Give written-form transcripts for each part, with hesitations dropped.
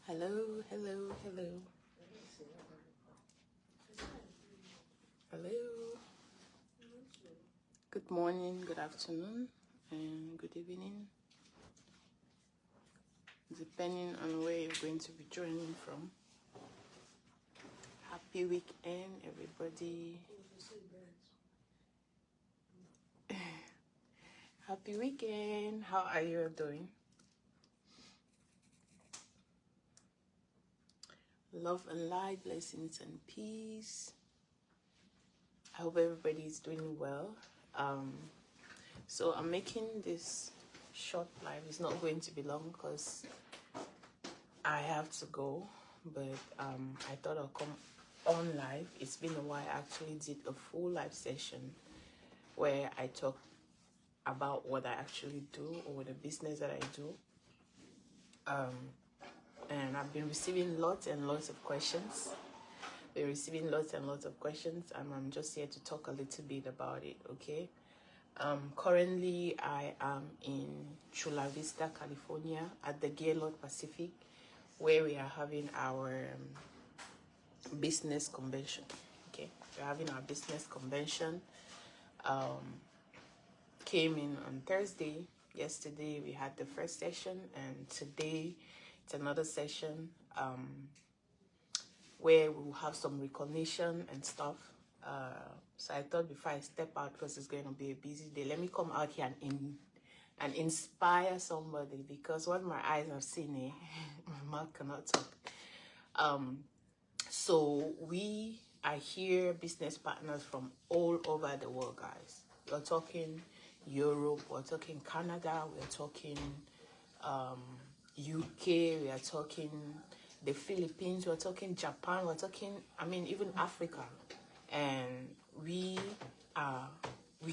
Hello, hello, hello. Hello. Good morning, good afternoon, and good evening, depending on where you're going to be joining from. Happy weekend, everybody. Happy weekend. How are you doing? Love and light, blessings and peace. I hope everybody is doing well. So I'm making this short live. It's not going to be long because I have to go, but I thought I'll come on live. It's been a while. I actually did a full live session where I talk about what I actually do or the business that I do. And I've been receiving lots and lots of questions. I'm just here to talk a little bit about it, okay? Currently, I am in Chula Vista, California at the Gaylord Pacific, where we are having our business convention, okay? We're having our business convention. Came in on Thursday. Yesterday, we had the first session, and today, it's another session where we'll have some recognition and stuff. So I thought before I step out, because it's going to be a busy day, let me come out here and inspire somebody, because what my eyes have seen, my mouth cannot talk. So we are here, business partners from all over the world, guys. We're talking Europe, we're talking Canada, we're talking UK, we are talking the Philippines, we're talking Japan, we're talking, even Africa. And we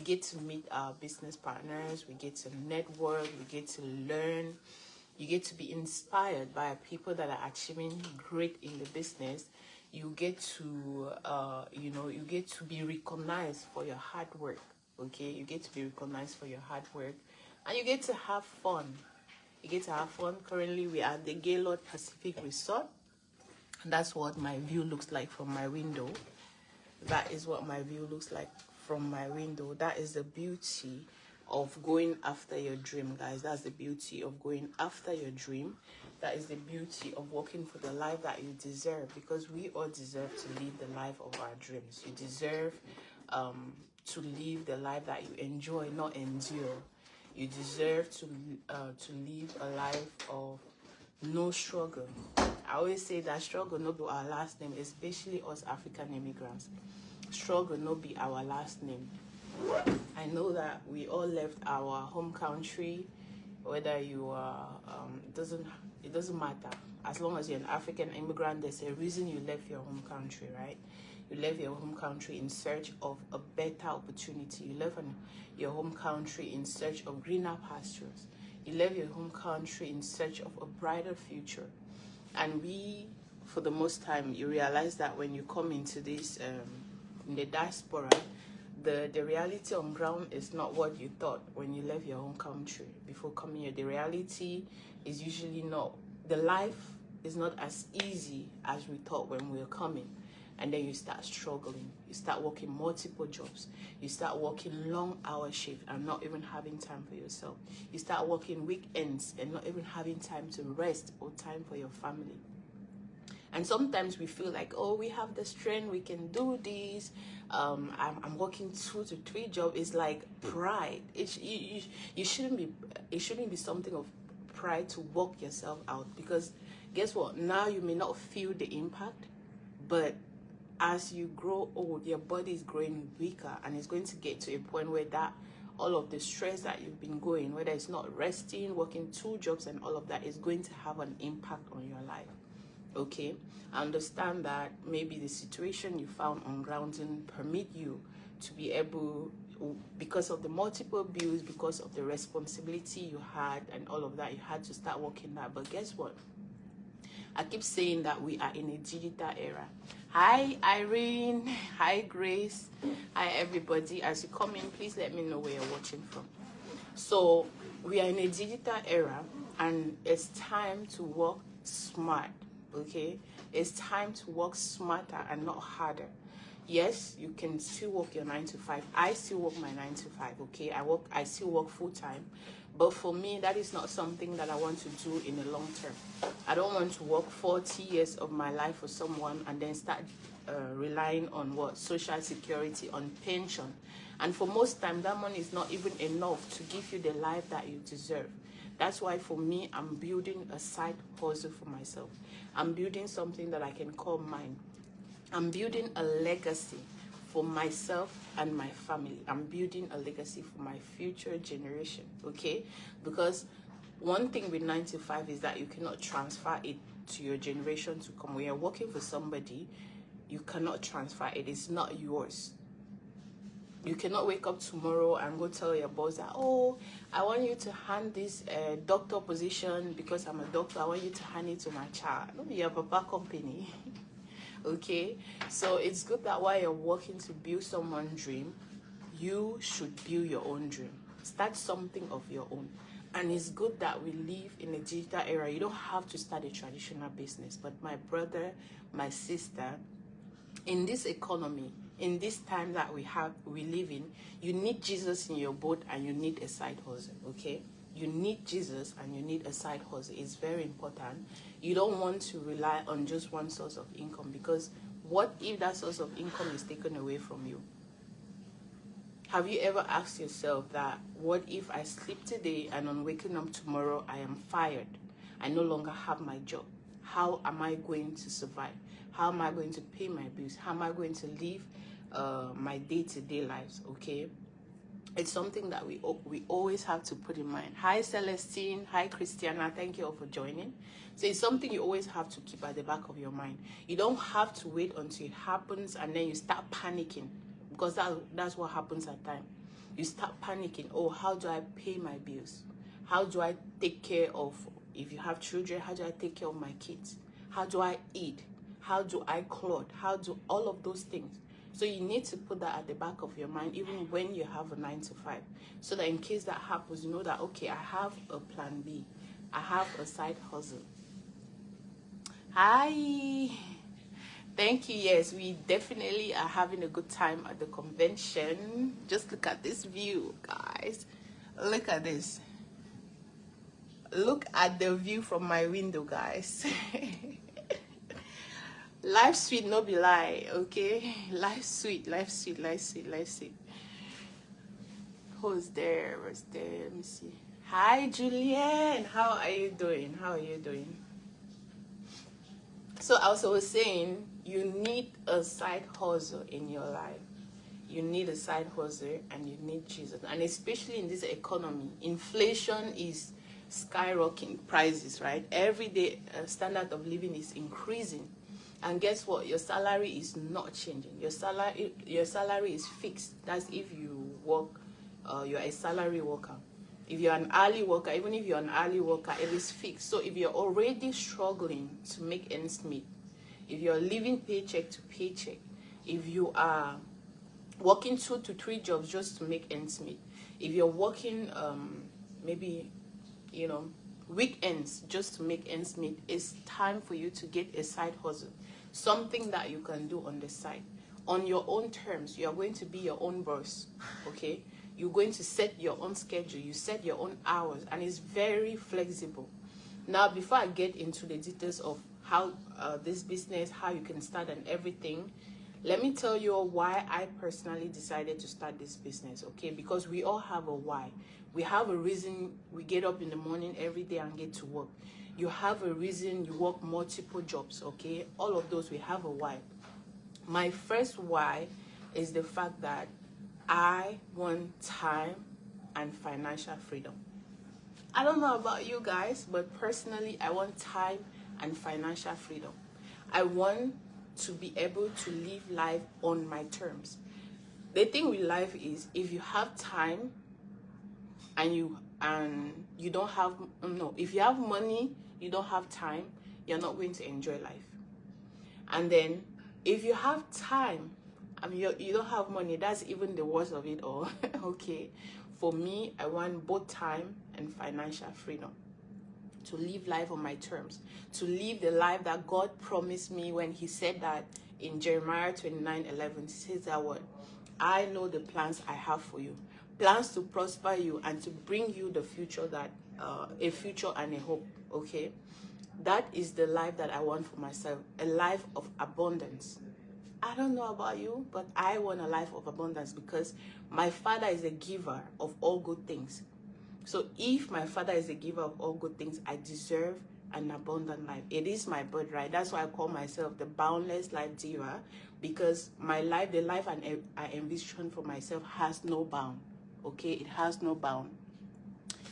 get to meet our business partners, we get to network, we get to learn, you get to be inspired by people that are achieving great in the business. You get to, you get to be recognized for your hard work, okay? You get to be recognized for your hard work, and you get to have fun. Currently, we are at the Gaylord Pacific Resort. That's what my view looks like from my window. That is what my view looks like from my window. That is the beauty of going after your dream, guys. That's the beauty of going after your dream. That is the beauty of working for the life that you deserve, because we all deserve to live the life of our dreams. You deserve to live the life that you enjoy, not endure. You deserve to live a life of no struggle. I always say that struggle no be our last name, especially us African immigrants. Struggle no be our last name. I know that we all left our home country, whether you are, it doesn't matter. As long as you're an African immigrant, there's a reason you left your home country, right? You left your home country in search of a better opportunity. You left your home country in search of greener pastures. You left your home country in search of a brighter future. And we, for the most time, you realize that when you come into this, in the diaspora, the reality on ground is not what you thought when you left your home country before coming here. The reality is usually not, the life is not as easy as we thought when we were coming. And then you start struggling. You start working multiple jobs. You start working long hour shift and not even having time for yourself. You start working weekends and not even having time to rest or time for your family. And sometimes we feel like, oh, we have the strength, we can do this. I'm working 2 to 3 jobs. It's like pride. It shouldn't be something of pride to work yourself out, because guess what? Now you may not feel the impact, but as you grow old, your body is growing weaker, and it's going to get to a point where that all of the stress that you've been going, whether it's not resting, working 2 jobs and all of that, is going to have an impact on your life. Okay, I understand that maybe the situation you found on ground didn't permit you to be able, because of the multiple bills, because of the responsibility you had and all of that, you had to start working that. But guess what? I keep saying that we are in a digital era. Hi, Irene. Hi, Grace. Hi, everybody. As you come in, please let me know where you're watching from. So we are in a digital era, and it's time to work smart, okay? It's time to work smarter and not harder. Yes, you can still work your 9 to 5. I still work my 9 to 5, okay? I still work full time. But for me, that is not something that I want to do in the long term. I don't want to work 40 years of my life for someone and then start relying on what? Social security, on pension. And for most time, that money is not even enough to give you the life that you deserve. That's why for me, I'm building a side hustle for myself. I'm building something that I can call mine. I'm building a legacy for myself and my family. I'm building a legacy for my future generation, okay? Because one thing with 9 to 5 is that you cannot transfer it to your generation to come. When you're working for somebody, you cannot transfer it. It's not yours. You cannot wake up tomorrow and go tell your boss that, oh, I want you to hand this doctor position because I'm a doctor. I want you to hand it to my child. No, you have a back company. Okay, so it's good that while you're working to build someone's dream, you should build your own dream. Start something of your own. And it's good that we live in a digital era. You don't have to start a traditional business. But my brother, my sister, in this economy, in this time that we live in, you need Jesus in your boat and you need a side hustle, okay? You need Jesus and you need a side hustle. It's very important. You don't want to rely on just one source of income, because what if that source of income is taken away from you? Have you ever asked yourself that, what if I sleep today and on waking up tomorrow I am fired? I no longer have my job. How am I going to survive? How am I going to pay my bills? How am I going to live my day-to-day lives, okay? It's something that we always have to put in mind. Hi, Celestine. Hi, Christiana. Thank you all for joining. So it's something you always have to keep at the back of your mind. You don't have to wait until it happens and then you start panicking, because that's what happens at times. You start panicking. Oh, how do I pay my bills? How do I take care of, if you have children, how do I take care of my kids? How do I eat? How do I clothe? How do all of those things? So you need to put that at the back of your mind, even when you have a 9 to 5, so that in case that happens, you know that, okay, I have a plan B. I have a side hustle. Hi. Thank you. Yes, we definitely are having a good time at the convention. Just look at this view, guys. Look at this. Look at the view from my window, guys. Life sweet, no be lie, okay? Life sweet, life sweet, life sweet, life sweet. Who's there? Who's there? Let me see. Hi, Julianne. How are you doing? How are you doing? So I was saying, you need a side hustle in your life. You need a side hustle and you need Jesus. And especially in this economy, inflation is skyrocketing prices, right? Every day, standard of living is increasing. And guess what? Your salary is not changing. Your salary is fixed. That's if you work, you're a salary worker. If you're an hourly worker, even if you're an hourly worker, it is fixed. So if you're already struggling to make ends meet, if you're living paycheck to paycheck, if you are working 2 to 3 jobs just to make ends meet, if you're working maybe, weekends just to make ends meet, it's time for you to get a side hustle, something that you can do on the side on your own terms. You are going to be your own boss, okay? You're going to set your own schedule, you set your own hours, and it's very flexible. Now, before I get into the details of how this business, how you can start and everything, let me tell you why I personally decided to start this business, okay? Because we all have a why. We have a reason we get up in the morning every day and get to work. You have a reason you work multiple jobs, okay? All of those, we have a why. My first why is the fact that I want time and financial freedom. I don't know about you guys, but personally, I want time and financial freedom. I want to be able to live life on my terms. The thing with life is, if you have time and you don't have, no, if you have money, you don't have time, you're not going to enjoy life. And then if you have time, you don't have money, that's even the worst of it all. Okay, For me, I want both time and financial freedom. To live life on my terms. To live the life that God promised me when he said that in Jeremiah 29:11. He says that word, I know the plans I have for you. Plans to prosper you and to bring you the future that, a future and a hope, okay? That is the life that I want for myself. A life of abundance. I don't know about you, but I want a life of abundance because my Father is a giver of all good things. So if my Father is a giver of all good things, I deserve an abundant life. It is my birthright. That's why I call myself the boundless life giver, because my life, the life I envision for myself has no bound. Okay, it has no bound.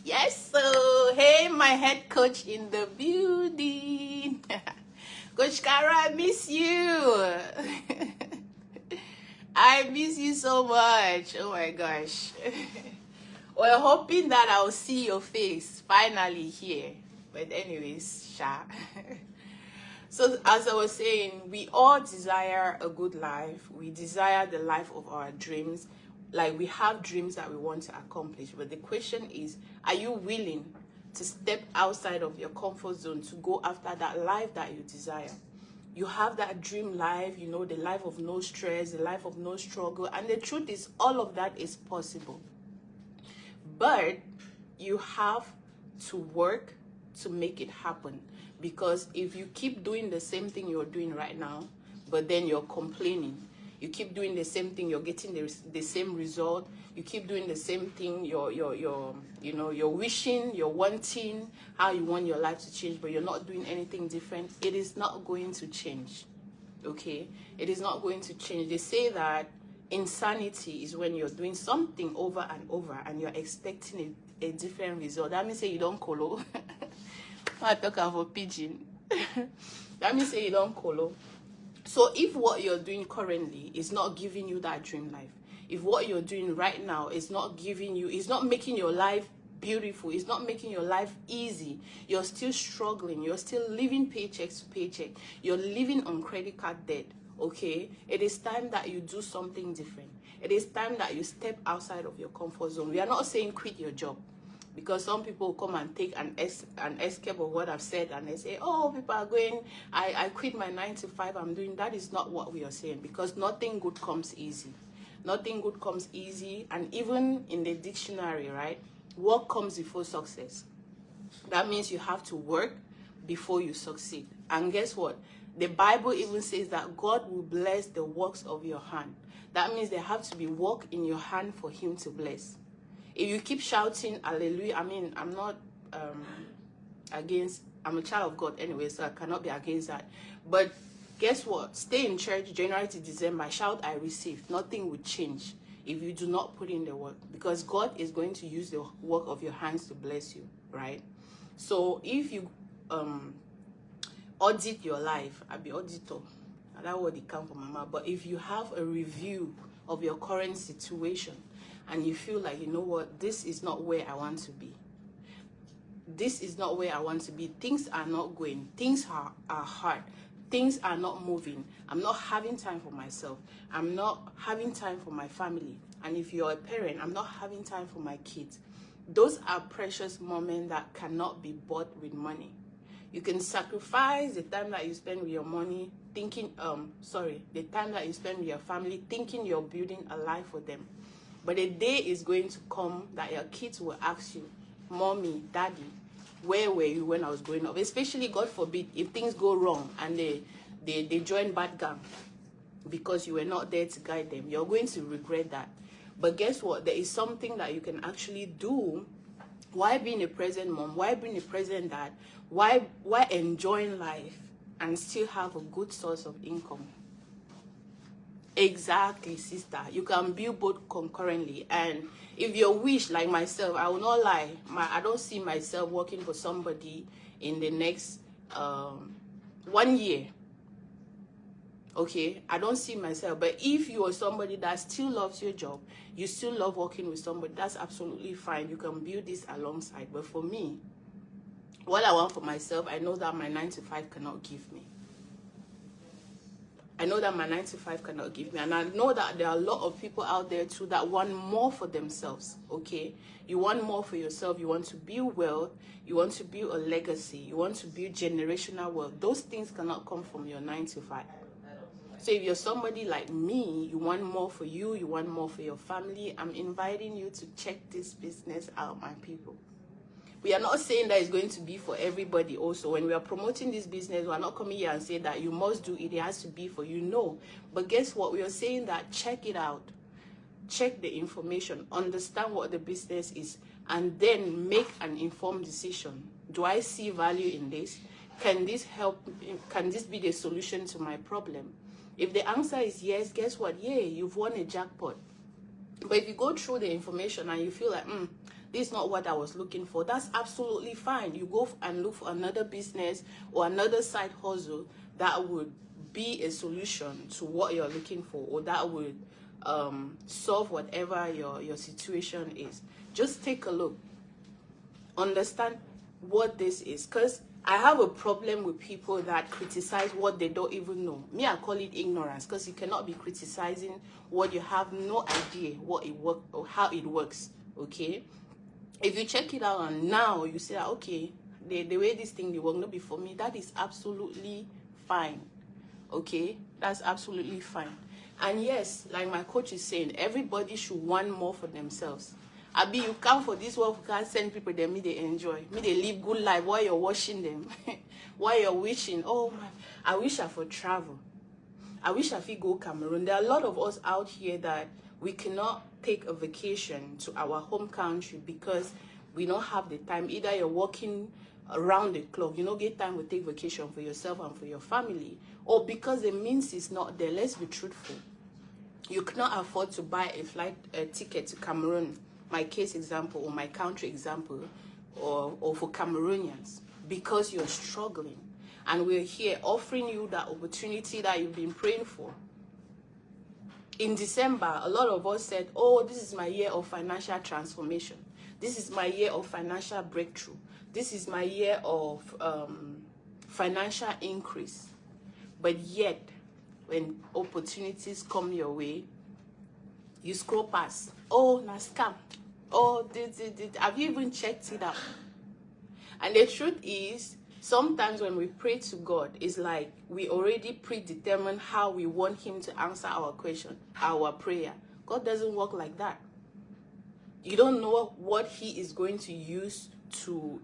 Yes, so hey, my head coach in the building. Coach Kara, I miss you. I miss you so much. Oh my gosh. We're hoping that I'll see your face finally here. But anyways, sha. So as I was saying, we all desire a good life. We desire the life of our dreams. Like, we have dreams that we want to accomplish. But the question is, are you willing to step outside of your comfort zone to go after that life that you desire? You have that dream life, you know, the life of no stress, the life of no struggle. And the truth is, all of that is possible. But you have to work to make it happen. Because if you keep doing the same thing you're doing right now, but then you're complaining, you keep doing the same thing, you're getting the same result, you keep doing the same thing, you're wishing, you're wanting how you want your life to change, but you're not doing anything different, it is not going to change. Okay? It is not going to change. They say that insanity is when you're doing something over and over and you're expecting a different result. That means say you don't colo. I talk about pigeon. That means say you don't colo. So if what you're doing currently is not giving you that dream life, if what you're doing right now is not giving you, is not making your life beautiful, it's not making your life easy, you're still struggling, you're still living paycheck to paycheck, you're living on credit card debt, okay? It is time that you do something different. It is time that you step outside of your comfort zone. We are not saying quit your job, because some people come and take an escape of what I've said and they say, oh, people are going, I quit my 9 to 5, I'm doing. That is not what we are saying, because nothing good comes easy. Nothing good comes easy. And even in the dictionary, right, work comes before success. That means you have to work before you succeed. And guess what? The Bible even says that God will bless the works of your hand. That means there have to be work in your hand for him to bless. If you keep shouting hallelujah, I mean, I'm not against, I'm a child of God anyway, so I cannot be against that. But guess what? Stay in church January to December, shout I receive. Nothing will change if you do not put in the work, because God is going to use the work of your hands to bless you, right? So if you audit your life, I'll be auditor. That word it come from my mouth. But if you have a review of your current situation and you feel like, you know what, this is not where I want to be. This is not where I want to be. Things are not going. Things are hard. Things are not moving. I'm not having time for myself. I'm not having time for my family. And if you're a parent, I'm not having time for my kids. Those are precious moments that cannot be bought with money. You can sacrifice the time that you spend with your money thinking, the time that you spend with your family thinking you're building a life for them. But a day is going to come that your kids will ask you, Mommy, Daddy, where were you when I was growing up? Especially, God forbid, if things go wrong and they join bad gang because you were not there to guide them. You're going to regret that. But guess what? There is something that you can actually do. Why being a present mom? Why being a present dad? Why enjoying life and still have a good source of income? Exactly, sister. You can build both concurrently. And if your wish, like myself, I will not lie, I don't see myself working for somebody in the next 1 year. Okay, I don't see myself. But if you are somebody that still loves your job, you still love working with somebody, that's absolutely fine. You can build this alongside. But for me, what I want for myself, I know that my 9 to 5 cannot give me. I know that my 9 to 5 cannot give me, and I know that there are a lot of people out there too that want more for themselves, okay? You want more for yourself, you want to build wealth, you want to build a legacy, you want to build generational wealth. Those things cannot come from your 9 to 5. So if you're somebody like me, you want more for you, you want more for your family, I'm inviting you to check this business out, my people. We are not saying that it's going to be for everybody also. When we are promoting this business, we are not coming here and saying that you must do it, it has to be for you. No. But guess what? We are saying that check it out. Check the information. Understand what the business is. And then make an informed decision. Do I see value in this? Can this help? Can this be the solution to my problem? If the answer is yes, guess what? Yay, you've won a jackpot. But if you go through the information and you feel like, this is not what I was looking for, that's absolutely fine. You go and look for another business or another side hustle that would be a solution to what you're looking for, or that would solve whatever your situation is. Just take a look. Understand what this is. Because I have a problem with people that criticize what they don't even know. Me, I call it ignorance, because you cannot be criticizing what you have no idea what it works or how it works, okay? If you check it out and now you say, okay, the way this thing they work not be for me, that is absolutely fine, okay? That's absolutely fine. And yes, like my coach is saying, everybody should want more for themselves. Abi, you come for this work, you can't send people that me they enjoy, me they live good life while you're watching them, while you're wishing, oh man, I wish I could travel. I wish I could go Cameroon. There are a lot of us out here that we cannot take a vacation to our home country because we don't have the time. Either you're working around the clock, you don't get time to take vacation for yourself and for your family, or because the means is not there. Let's be truthful. You cannot afford to buy a ticket to Cameroon, my case example, or my country example, or for Cameroonians, because you're struggling. And we're here offering you that opportunity that you've been praying for. In December, a lot of us said, oh, this is my year of financial transformation. This is my year of financial breakthrough. This is my year of financial increase. But yet, when opportunities come your way, you scroll past. Oh, na scam. Oh, have you even checked it out? And the truth is, sometimes when we pray to God, it's like we already predetermine how we want him to answer our question, our prayer. God doesn't work like that. You don't know what he is going to use to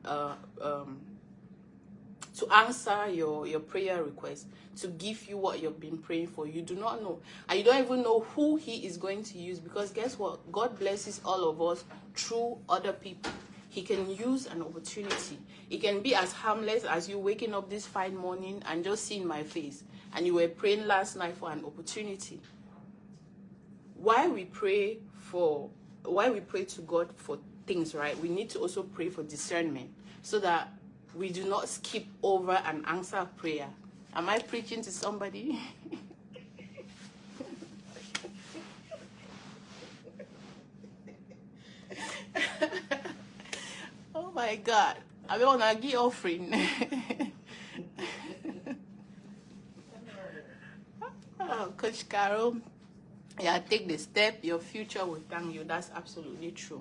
answer your prayer request, to give you what you've been praying for. You do not know. And you don't even know who he is going to use, because guess what? God blesses all of us through other people. He can use an opportunity. It can be as harmless as you waking up this fine morning and just seeing my face, and you were praying last night for an opportunity. Why we pray to God for things, right? We need to also pray for discernment, so that we do not skip over an answer prayer. Am I preaching to somebody? Oh my God. I want to give offering. Oh, Coach Carol, yeah, take the step. Your future will thank you. That's absolutely true.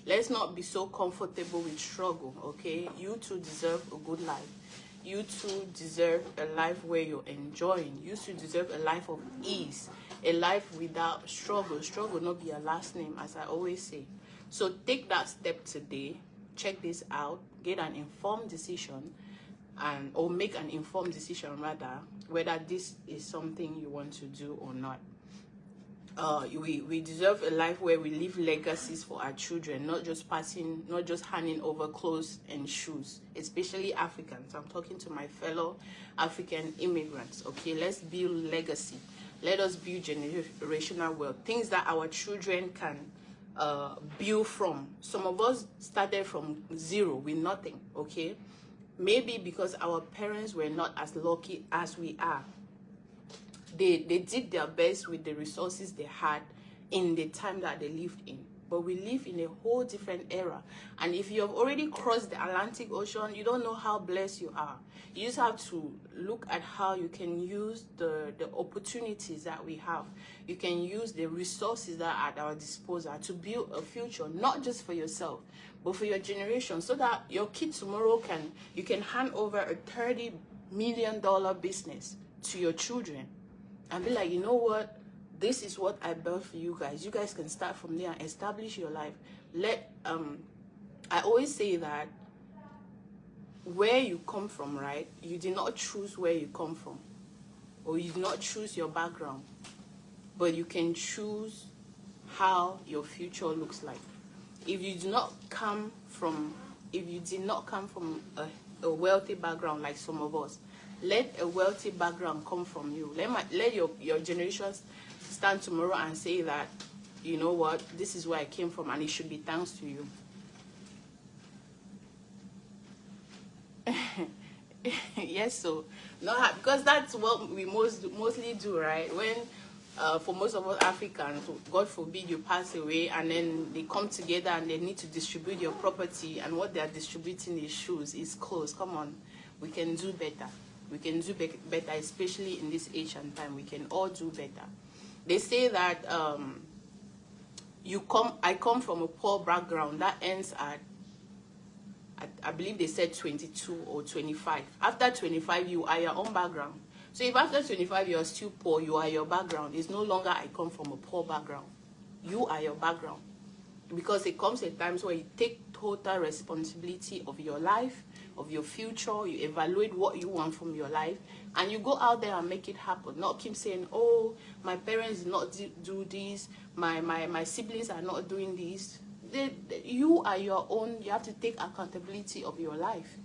Let's not be so comfortable with struggle, okay? You too deserve a good life. You too deserve a life where you're enjoying. You too deserve a life of ease, a life without struggle. Struggle not be your last name, as I always say. So take that step today. Check this out. Get an informed decision, or make an informed decision rather, whether this is something you want to do or not. We deserve a life where we leave legacies for our children, not just handing over clothes and shoes, especially Africans. I'm talking to my fellow African immigrants, okay? Let's build legacy. Let us build generational wealth, things that our children can build from. Some of us started from zero with nothing, okay? Maybe because our parents were not as lucky as we are. They did their best with the resources they had in the time that they lived in. but we live in a whole different era. And if you have already crossed the Atlantic Ocean, you don't know how blessed you are. You just have to look at how you can use the opportunities that we have. You can use the resources that are at our disposal to build a future, not just for yourself, but for your generation, so that your kid tomorrow you can hand over a $30 million business to your children and be like, you know what? This is what I built for you guys. You guys can start from there and establish your life. I always say that where you come from, right? You did not choose where you come from, or you did not choose your background, but you can choose how your future looks like. If you did not come from a wealthy background like some of us, let a wealthy background come from you. Let your generations stand tomorrow and say that, you know what, this is where I came from, and it should be thanks to you. Yes, so not because that's what we mostly do, right? When for most of us Africans, God forbid you pass away, and then they come together and they need to distribute your property, and what they are distributing is shoes, is clothes. Come on, we can do better. We can do better, especially in this age and time. We can all do better. They say that I come from a poor background. That ends at I believe they said 22 or 25. After 25, you are your own background. So if after 25 you are still poor, you are your background. It's no longer I come from a poor background. You are your background. Because it comes at times where you take total responsibility of your life, of your future. You evaluate what you want from your life, and you go out there and make it happen. Not keep saying, oh, my parents did not do this, my siblings are not doing this. You are your own. You have to take accountability of your life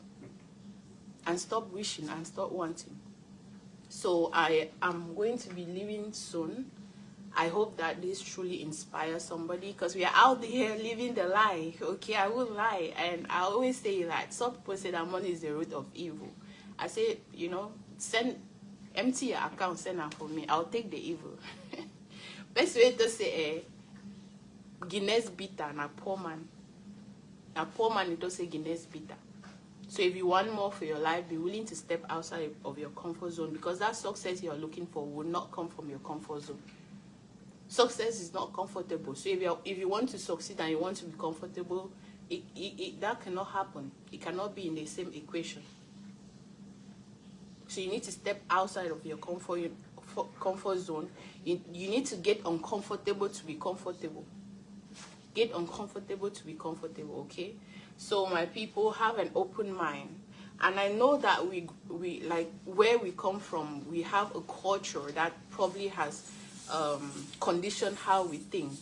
and stop wishing and stop wanting. So I am going to be leaving soon. I hope that this truly inspires somebody, because we are out here living the lie. Okay, I won't lie. And I always say that some people say that money is the root of evil. I say, you know, empty your account, send them for me. I'll take the evil. Best way to say, Guinness bitter na poor man. A poor man, it does say Guinness bitter. So if you want more for your life, be willing to step outside of your comfort zone, because that success you're looking for will not come from your comfort zone. Success is not comfortable. So if you want to succeed and you want to be comfortable, that cannot happen. It cannot be in the same equation. So you need to step outside of your comfort zone. You need to get uncomfortable to be comfortable. Get uncomfortable to be comfortable, okay? So my people, have an open mind. And I know that we like where we come from, we have a culture that probably has conditioned how we think.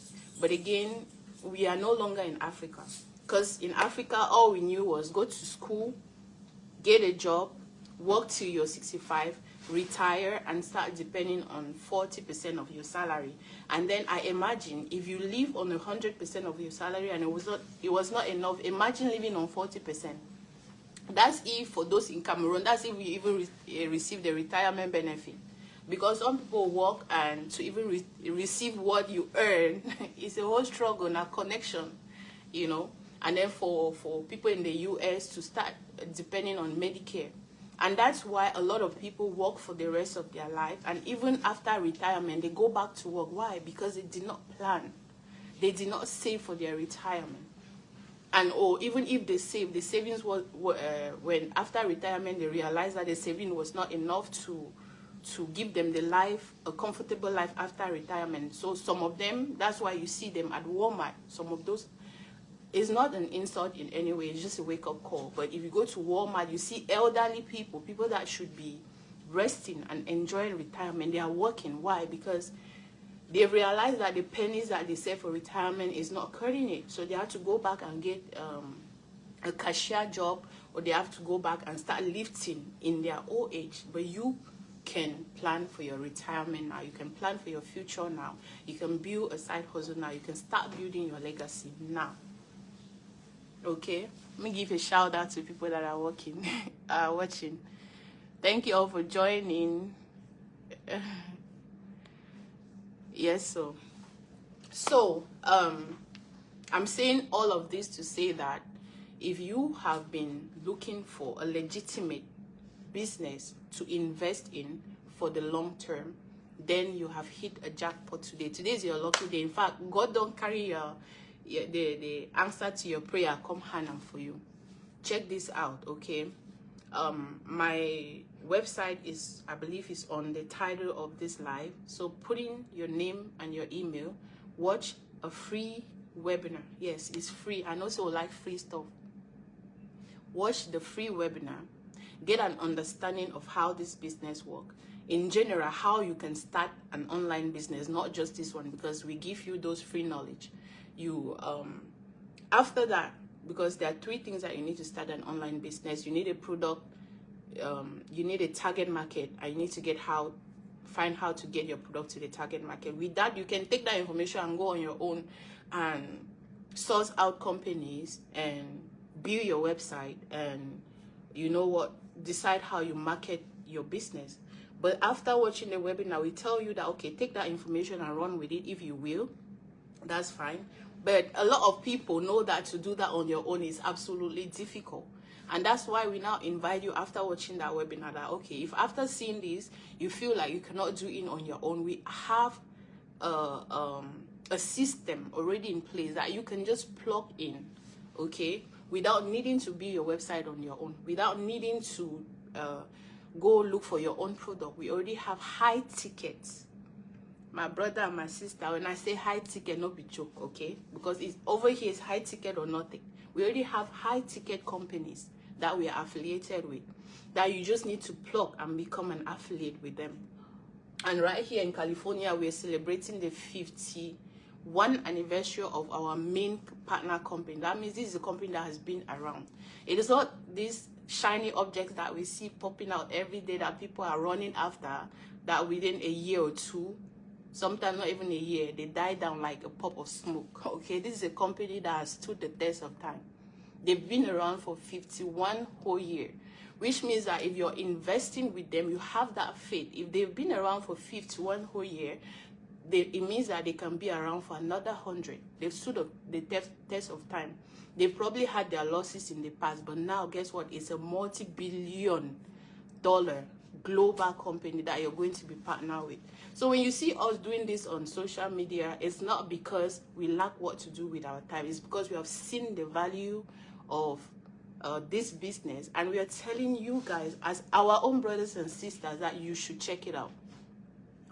But again, we are no longer in Africa. Because in Africa, all we knew was go to school, get a job, work till you're 65, retire, and start depending on 40% of your salary. And then I imagine if you live on 100% of your salary and it was not enough, imagine living on 40%. That's if, for those in Cameroon, that's if you even receive the retirement benefit. Because some people work, and to even receive what you earn, it's a whole struggle and a connection, you know. And then for people in the US to start depending on Medicare. And that's why a lot of people work for the rest of their life. And even after retirement, they go back to work. Why? Because they did not plan. They did not save for their retirement. And or even if they save, the savings was when after retirement they realized that the saving was not enough to give them a comfortable life after retirement. So some of them, that's why you see them at Walmart. Some of those, it's not an insult in any way, it's just a wake-up call. But if you go to Walmart, you see elderly people that should be resting and enjoying retirement. They are working. Why? Because they realize that the pennies that they save for retirement is not cutting it. So they have to go back and get a cashier job, or they have to go back and start lifting in their old age. But you can plan for your retirement now. You can plan for your future now. You can build a side hustle now. You can start building your legacy now. Okay? Let me give a shout out to people that are watching. Thank you all for joining. Yes, so I'm saying all of this to say that if you have been looking for a legitimate business to invest in for the long term, then you have hit a jackpot today. Today is your lucky day. In fact, God don't carry the answer to your prayer come Hannah for you. Check this out, okay? My website is, I believe, is on the title of this live. So put in your name and your email. Watch a free webinar. Yes, it's free, and also like free stuff. Watch the free webinar. Get an understanding of how this business works. In general, how you can start an online business, not just this one, because we give you those free knowledge. You after that, because there are 3 things that you need to start an online business. You need a product, you need a target market, and you need to find how to get your product to the target market. With that, you can take that information and go on your own and source out companies and build your website, and you know what, decide how you market your business. But after watching the webinar, we tell you that, okay, take that information and run with it if you will. That's fine. But a lot of people know that to do that on your own is absolutely difficult. And that's why we now invite you, after watching that webinar, that, okay, if after seeing this, you feel like you cannot do it on your own, we have a system already in place that you can just plug in, okay, without needing to build your website on your own, without needing to go look for your own product. We already have high tickets. My brother and my sister, when I say high ticket, not be joke, okay? Because it's over here is high ticket or nothing. We already have high ticket companies that we are affiliated with, that you just need to plug and become an affiliate with them. And right here in California, we're celebrating the 51 anniversary of our main partner company. That means this is a company that has been around. It is not these shiny objects that we see popping out every day that people are running after, that within a year or 2, sometimes not even a year, they die down like a puff of smoke. Okay, this is a company that has stood the test of time. They've been around for 51 whole year, which means that if you're investing with them, you have that faith. If they've been around for 51 whole year, it means that they can be around for another 100. They've stood the test of time. They've probably had their losses in the past, but now guess what? It's a multi-billion-dollar global company that you're going to be partnered with. So when you see us doing this on social media, it's not because we lack what to do with our time. It's because we have seen the value of this business, and we are telling you guys as our own brothers and sisters that you should check it out.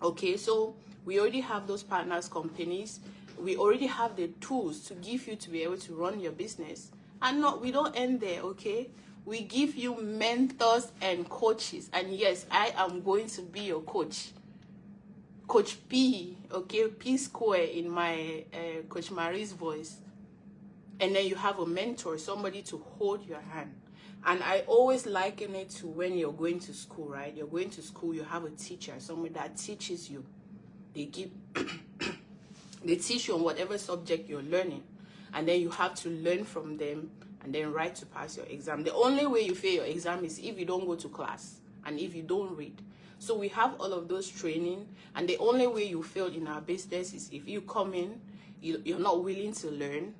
Okay, so we already have those partners companies. We already have the tools to give you to be able to run your business. And we don't end there, okay? We give you mentors and coaches. And yes, I am going to be your coach. Coach P, okay? P square in my Coach Marie's voice. And then you have a mentor, somebody to hold your hand. And I always liken it to when you're going to school, right? You're going to school, you have a teacher, somebody that teaches you. They teach you on whatever subject you're learning. And then you have to learn from them and then write to pass your exam. The only way you fail your exam is if you don't go to class and if you don't read. So we have all of those training, and the only way you fail in our business is if you come in, you're not willing to learn,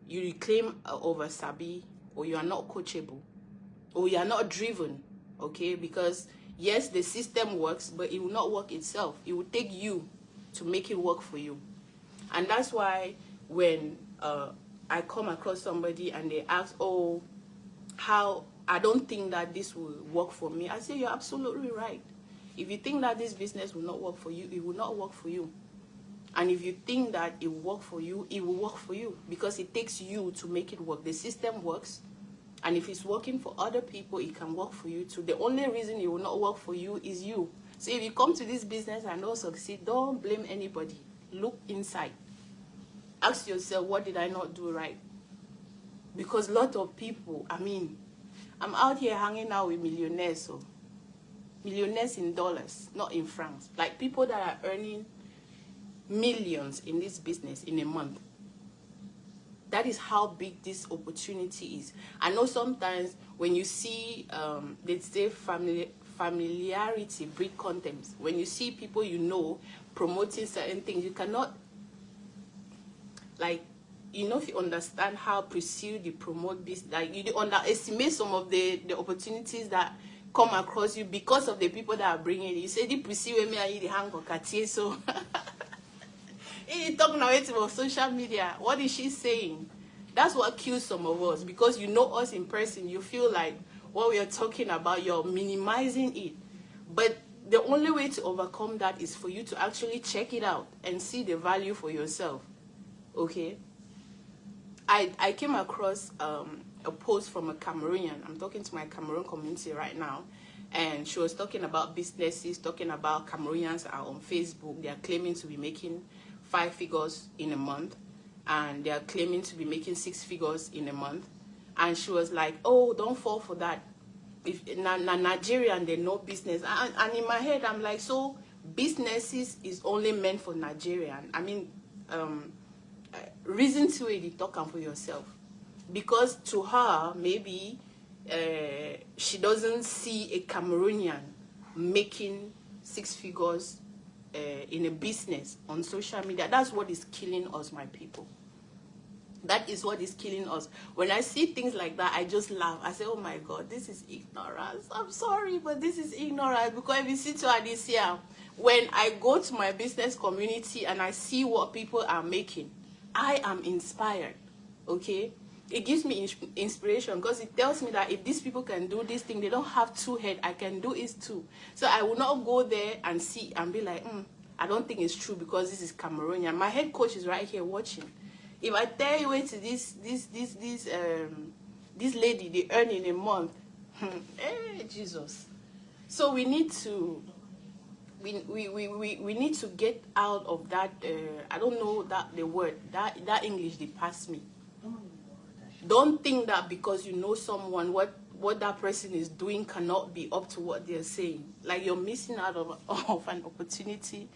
you claim over sabi, or you are not coachable, or you are not driven, okay? Because yes, the system works, but it will not work itself. It will take you to make it work for you. And that's why when I come across somebody and they ask, oh, how, I don't think that this will work for me, I say, you're absolutely right. If you think that this business will not work for you, it will not work for you. And if you think that it will work for you, it will work for you, because it takes you to make it work. The system works, and if it's working for other people, it can work for you too. The only reason it will not work for you is you. So if you come to this business and don't succeed, don't blame anybody. Look inside. Ask yourself, what did I not do right? Because a lot of people, I'm out here hanging out with millionaires, so millionaires in dollars, not in francs. Like people that are earning millions in this business in a month. That is how big this opportunity is. I know sometimes when you see, let's say familiarity breed contempt. When you see people you know promoting certain things, you cannot, like, you know, if you understand how pursue the promote this, like you underestimate some of the opportunities that come across you because of the people that are bringing it. You say the pursue me and you the hang for Katie, so you talk now about social media. What is she saying? That's what kills some of us, because you know us in person. You feel like what we are talking about, you're minimizing it. But the only way to overcome that is for you to actually check it out and see the value for yourself. Okay? I came across a post from a Cameroonian. I'm talking to my Cameroon community right now. And she was talking about businesses, talking about Cameroonians are on Facebook. They are claiming to be making 5 figures in a month. And they are claiming to be making 6 figures in a month. And she was like, oh, don't fall for that. If Nigerian, they know business. And in my head, I'm like, so businesses is only meant for Nigerian. I mean, reason to it, you talk for yourself. Because to her, maybe she doesn't see a Cameroonian making 6 figures in a business on social media. That's what is killing us, my people. That is what is killing us. When I see things like that, I just laugh. I say, oh my God, this is ignorance. I'm sorry, but this is ignorance. Because if you see to this year, when I go to my business community and I see what people are making, I am inspired, okay? It gives me inspiration, because it tells me that if these people can do this thing, they don't have 2 heads, I can do it too. So I will not go there and see and be like, I don't think it's true because this is Cameroonian. My head coach is right here watching. If I tell you wait to this lady, they earn in a month, hey, Jesus. So we need to we need to get out of that. I don't know the word that English they pass me. Don't think that because you know someone, what that person is doing cannot be up to what they're saying. Like you're missing out of an opportunity.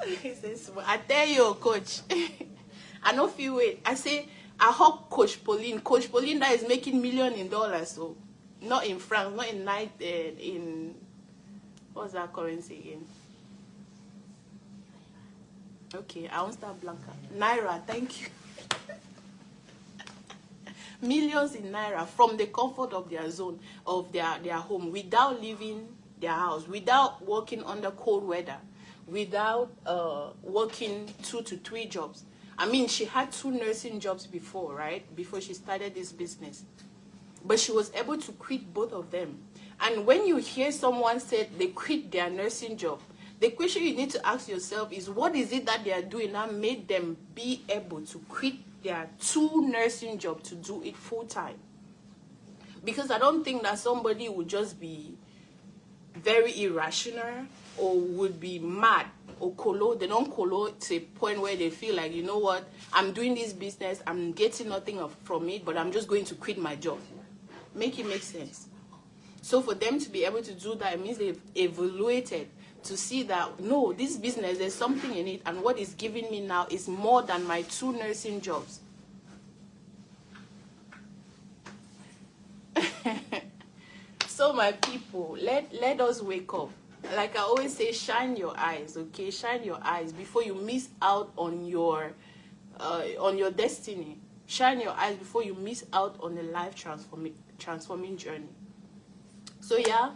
I tell you, coach. I don't feel it. I say I hope Coach Pauline that is making millions in dollars, so not in francs, not in what's that currency again? Okay, I won't start Blanca. Naira, thank you. Millions in Naira from the comfort of their zone, of their home, without leaving their house, without working under cold weather, without working 2 to 3 jobs. I mean, she had 2 nursing jobs before, right? Before she started this business. But she was able to quit both of them. And when you hear someone say they quit their nursing job, the question you need to ask yourself is, what is it that they are doing that made them be able to quit their 2 nursing jobs to do it full time? Because I don't think that somebody would just be very irrational or would be mad or colo. They don't colo to a point where they feel like, you know what, I'm doing this business, I'm getting nothing from it, but I'm just going to quit my job. Make it make sense. So for them to be able to do that, it means they've evaluated to see that, no, this business, there's something in it, and what it's giving me now is more than my 2 nursing jobs. So my people, let us wake up. Like I always say, shine your eyes, okay? Shine your eyes before you miss out on your destiny. Shine your eyes before you miss out on a life transforming journey. So yeah,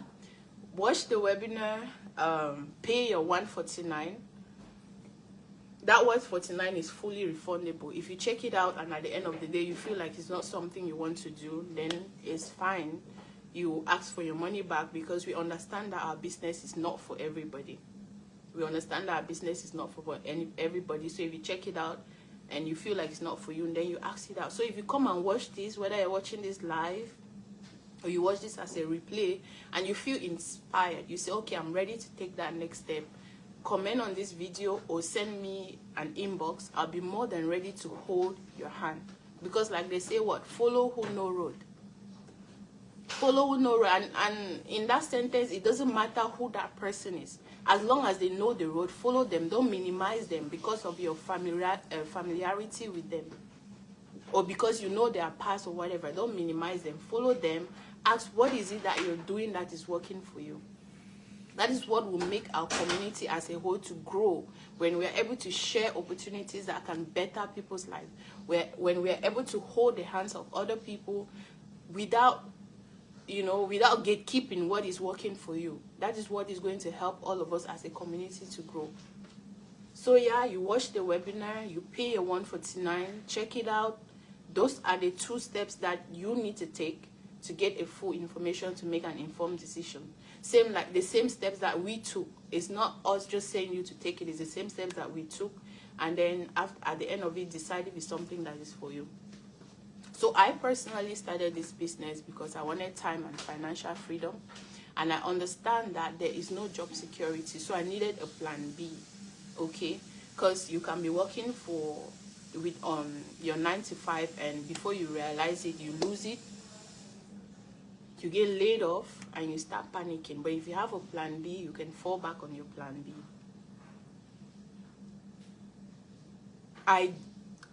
watch the webinar, pay your $149. That $149 is fully refundable. If you check it out and at the end of the day you feel like it's not something you want to do, then it's fine. You ask for your money back, because we understand that our business is not for everybody. We understand that our business is not for everybody. So if you check it out and you feel like it's not for you, and then you ask it out. So if you come and watch this, whether you're watching this live or you watch this as a replay, and you feel inspired, you say, okay, I'm ready to take that next step, comment on this video or send me an inbox. I'll be more than ready to hold your hand. Because like they say, what? Follow who know road. Follow who know road. And in that sentence, it doesn't matter who that person is. As long as they know the road, follow them. Don't minimize them because of your familiarity with them, or because you know their past or whatever. Don't minimize them. Follow them. Ask, what is it that you're doing that is working for you? That is what will make our community as a whole to grow, when we are able to share opportunities that can better people's lives, when we are able to hold the hands of other people without, without gatekeeping what is working for you. That is what is going to help all of us as a community to grow. So yeah, you watch the webinar, you pay your $149, check it out. Those are the 2 steps that you need to take to get a full information to make an informed decision. The same steps that we took. It's not us just saying you to take it. It's the same steps that we took, and then at the end of it, decide if it's something that is for you. So I personally started this business because I wanted time and financial freedom, and I understand that there is no job security, so I needed a plan B. Okay, because you can be working with your 9 to 5, and before you realize it, you lose it. You get laid off and you start panicking. But if you have a plan B, you can fall back on your plan B. I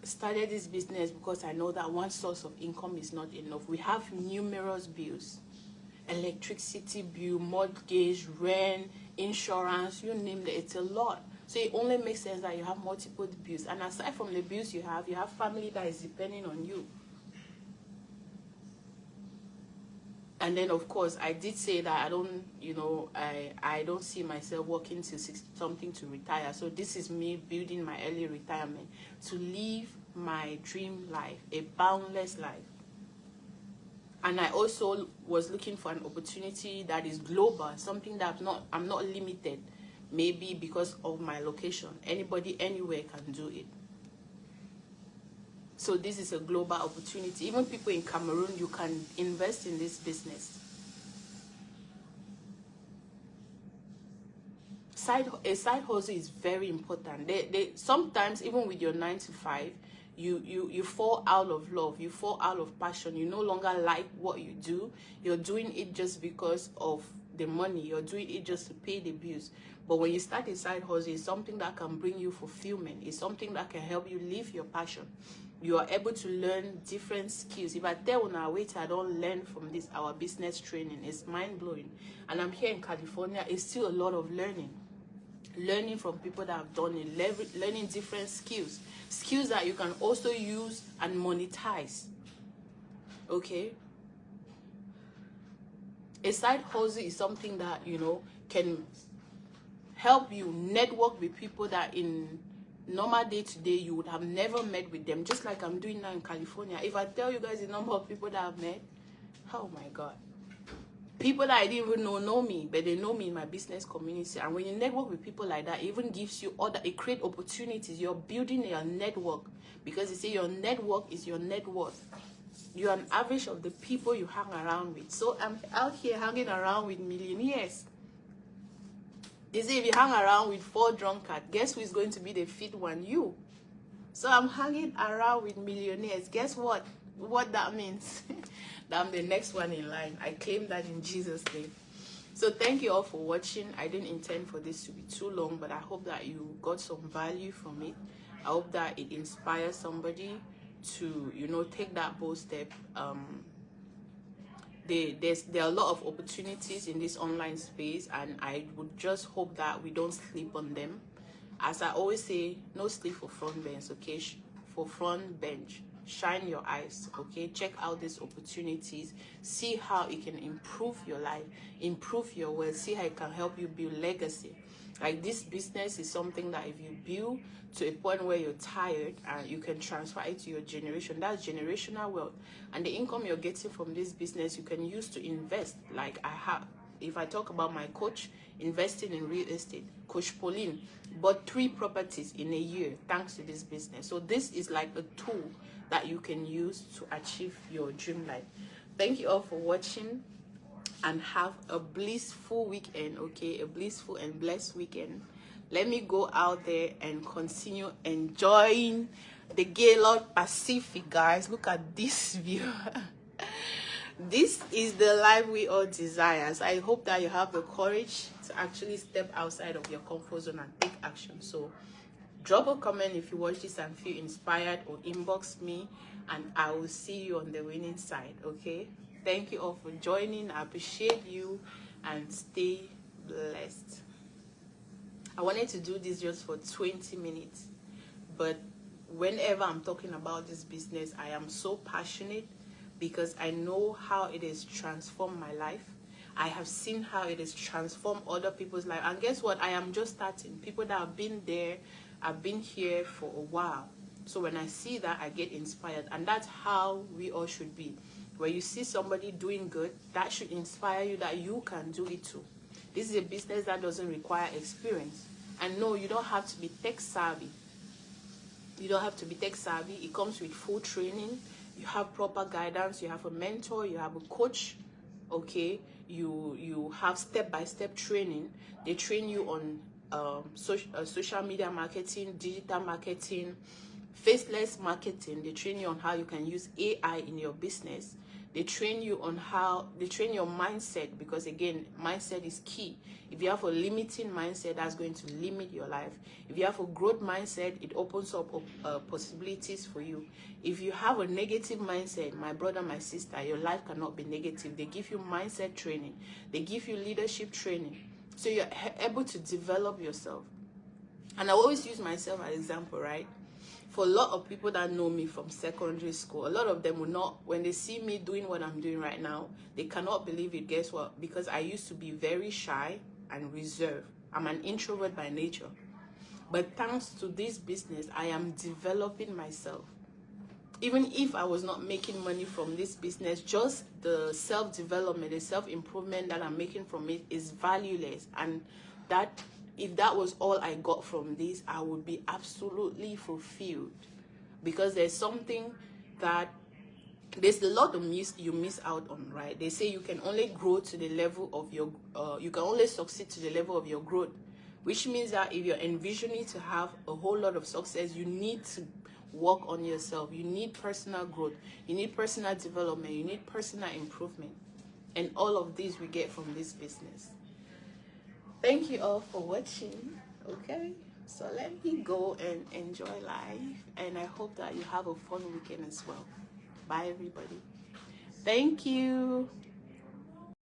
started this business because I know that one source of income is not enough. We have numerous bills: electricity bill, mortgage, rent, insurance, you name it. It's a lot. So it only makes sense that you have multiple bills. And aside from the bills you have family that is depending on you. And then, of course, I did say that I don't, I don't see myself working till 60-something to retire. So this is me building my early retirement to live my dream life, a boundless life. And I also was looking for an opportunity that is global, something that I'm not limited, maybe because of my location. Anybody, anywhere can do it. So this is a global opportunity. Even people in Cameroon, you can invest in this business. A side hustle is very important. Sometimes, even with your 9 to 5, you fall out of love, you fall out of passion. You no longer like what you do. You're doing it just because of the money. You're doing it just to pay the bills. But when you start a side hustle, it's something that can bring you fulfillment. It's something that can help you live your passion. You are able to learn different skills. If I tell on our waiter, I don't learn from this, our business training, it's mind-blowing. And I'm here in California, it's still a lot of learning. Learning from people that have done it, learning different skills. Skills that you can also use and monetize. Okay? A side hustle is something that, can help you network with people that in normal day-to-day you would have never met with them, just like I'm doing now in California. If I tell you guys the number of people that I've met, oh my God. People that I didn't even know me, but they know me in my business community. And when you network with people like that, it even gives you it creates opportunities. You're building your network, because they say your network is your net worth. You're an average of the people you hang around with. So I'm out here hanging around with millionaires. They say if you hang around with 4 drunkards, guess who is going to be the fit one? You. So I'm hanging around with millionaires. Guess what? What that means? That I'm the next one in line. I claim that in Jesus' name. So thank you all for watching. I didn't intend for this to be too long, but I hope that you got some value from it. I hope that it inspires somebody to, take that bold step. There are a lot of opportunities in this online space, and I would just hope that we don't sleep on them. As I always say, no sleep for front bench, okay? For front bench, shine your eyes, okay? Check out these opportunities, see how it can improve your life, improve your wealth, see how it can help you build legacy. Like, this business is something that if you build to a point where you're tired, and you can transfer it to your generation, that's generational wealth. And the income you're getting from this business, you can use to invest. Like I have, if I talk about my coach investing in real estate, Coach Pauline bought 3 properties in a year thanks to this business. So this is like a tool that you can use to achieve your dream life. Thank you all for watching, and have a blissful weekend, okay? A blissful and blessed weekend. Let me go out there and continue enjoying the Gaylord Pacific, guys. Look at this view. This is the life we all desire. So I hope that you have the courage to actually step outside of your comfort zone and take action. So drop a comment if you watch this and feel inspired, or inbox me, and I will see you on the winning side, okay? Thank you all for joining. I appreciate you, and stay blessed. I wanted to do this just for 20 minutes, but whenever I'm talking about this business, I am so passionate because I know how it has transformed my life. I have seen how it has transformed other people's life. And guess what? I am just starting. People that have been there, have been here for a while. So when I see that, I get inspired. And that's how we all should be. When you see somebody doing good, that should inspire you that you can do it too. This is a business that doesn't require experience. And no, you don't have to be tech savvy. You don't have to be tech savvy. It comes with full training. You have proper guidance. You have a mentor. You have a coach. Okay, you have step-by-step training. They train you on social media marketing, digital marketing, faceless marketing. They train you on how you can use AI in your business. They train you on they train your mindset, because again, mindset is key. If you have a limiting mindset, that's going to limit your life. If you have a growth mindset, it opens up possibilities for you. If you have a negative mindset, my brother, my sister, your life cannot be negative. They give you mindset training. They give you leadership training. So you're able to develop yourself. And I always use myself as an example, right? For a lot of people that know me from secondary school, a lot of them will not, when they see me doing what I'm doing right now, they cannot believe it. Guess what? Because I used to be very shy and reserved. I'm an introvert by nature. But thanks to this business, I am developing myself. Even if I was not making money from this business, just the self-development, the self-improvement that I'm making from it is valueless. And that, if that was all I got from this, I would be absolutely fulfilled. Because there's something that, there's a lot of you miss out on, right? They say you can only grow to the level of your, you can only succeed to the level of your growth. Which means that if you're envisioning to have a whole lot of success, you need to work on yourself. You need personal growth. You need personal development. You need personal improvement. And all of this we get from this business. Thank you all for watching. Okay, so let me go and enjoy life, and I hope that you have a fun weekend as well. Bye everybody. Thank you.